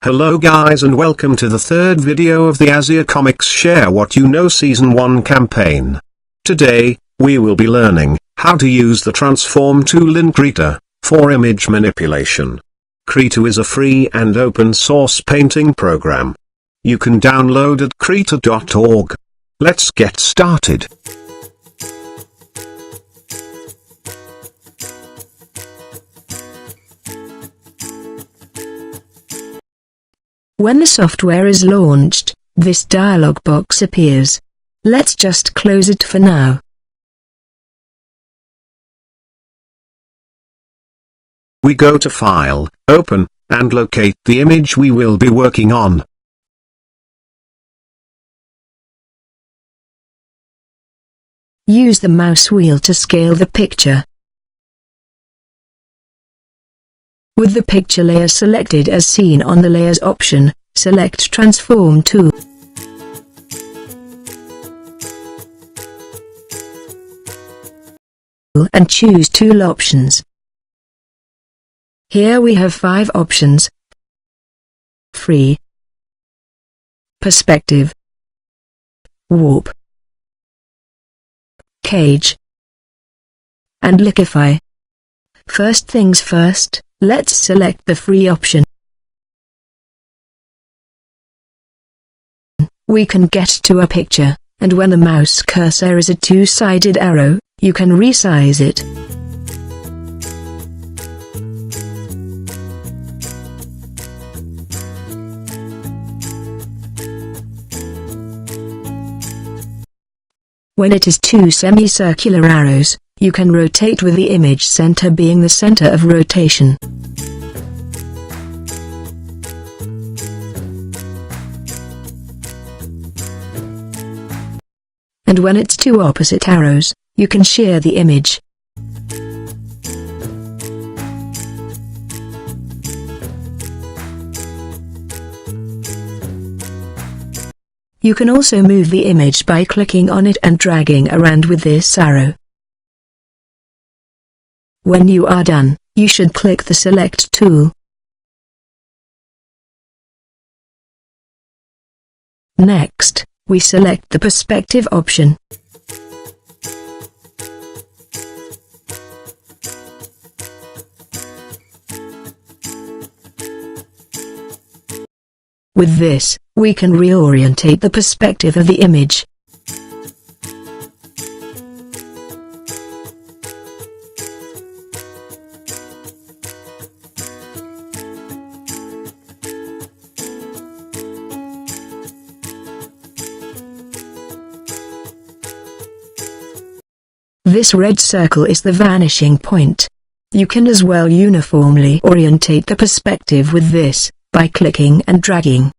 Hello guys and welcome to the third video of the Azia Comics Share What You Know Season 1 campaign. Today, we will be learning how to use the transform tool in Krita for image manipulation. Krita is a free and open source painting program. You can download at krita.org. Let's get started. When the software is launched, this dialog box appears. Let's just close it for now. We go to File, Open, and locate the image we will be working on. Use the mouse wheel to scale the picture. With the picture layer selected as seen on the Layers option, select Transform Tool. And choose Tool Options. Here we have 5 options: Free, Perspective, Warp, Cage, and Liquefy. First things first, let's select the free option. We can get to a picture, and when the mouse cursor is a two-sided arrow, you can resize it. When it is two semicircular arrows, you can rotate with the image center being the center of rotation. And when it's two opposite arrows, you can shear the image. You can also move the image by clicking on it and dragging around with this arrow. When you are done, you should click the Select tool. Next, we select the Perspective option. With this, we can reorientate the perspective of the image. This red circle is the vanishing point. You can as well uniformly orientate the perspective with this, by clicking and dragging.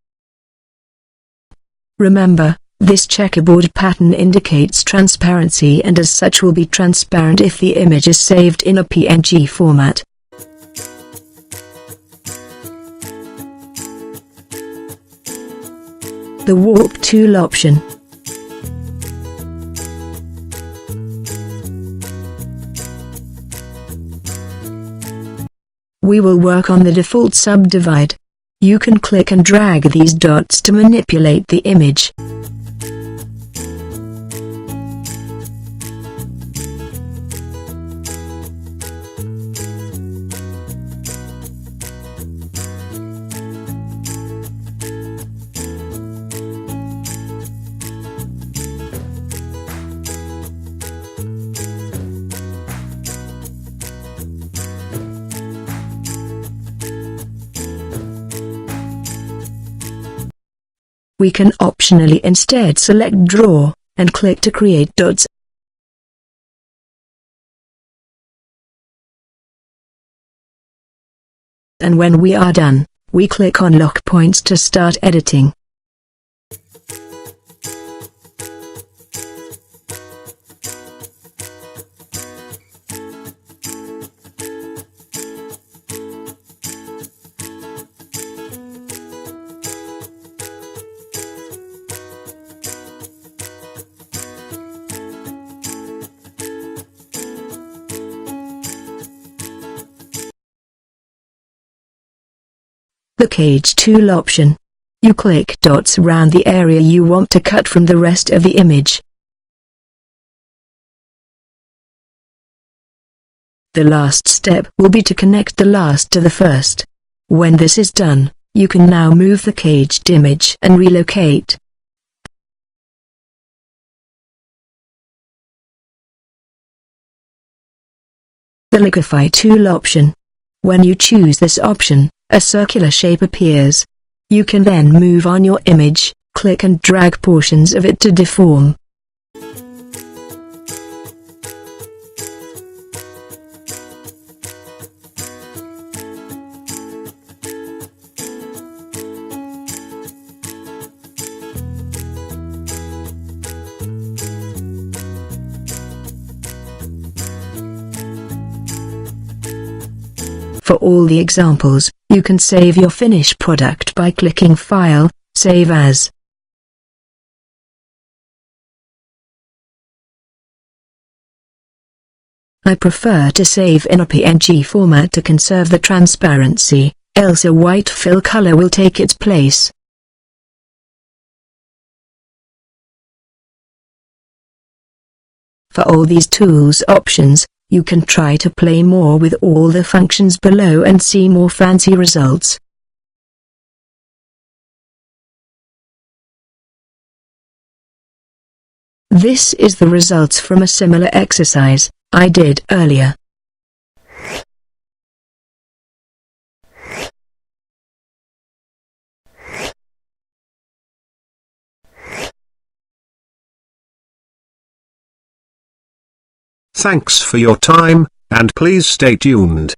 Remember, this checkerboard pattern indicates transparency and as such will be transparent if the image is saved in a PNG format. The Warp tool option. We will work on the default subdivide. You can click and drag these dots to manipulate the image. We can optionally instead select Draw, and click to create dots. And when we are done, we click on Lock Points to start editing. The Cage Tool option. You click dots around the area you want to cut from the rest of the image. The last step will be to connect the last to the first. When this is done, you can now move the caged image and relocate. The Liquify Tool option. When you choose this option, a circular shape appears. You can then move on your image, click and drag portions of it to deform. For all the examples, you can save your finished product by clicking File, Save As. I prefer to save in a PNG format to conserve the transparency, else a white fill color will take its place. For all these tools options, you can try to play more with all the functions below and see more fancy results. This is the results from a similar exercise I did earlier. Thanks for your time, and please stay tuned.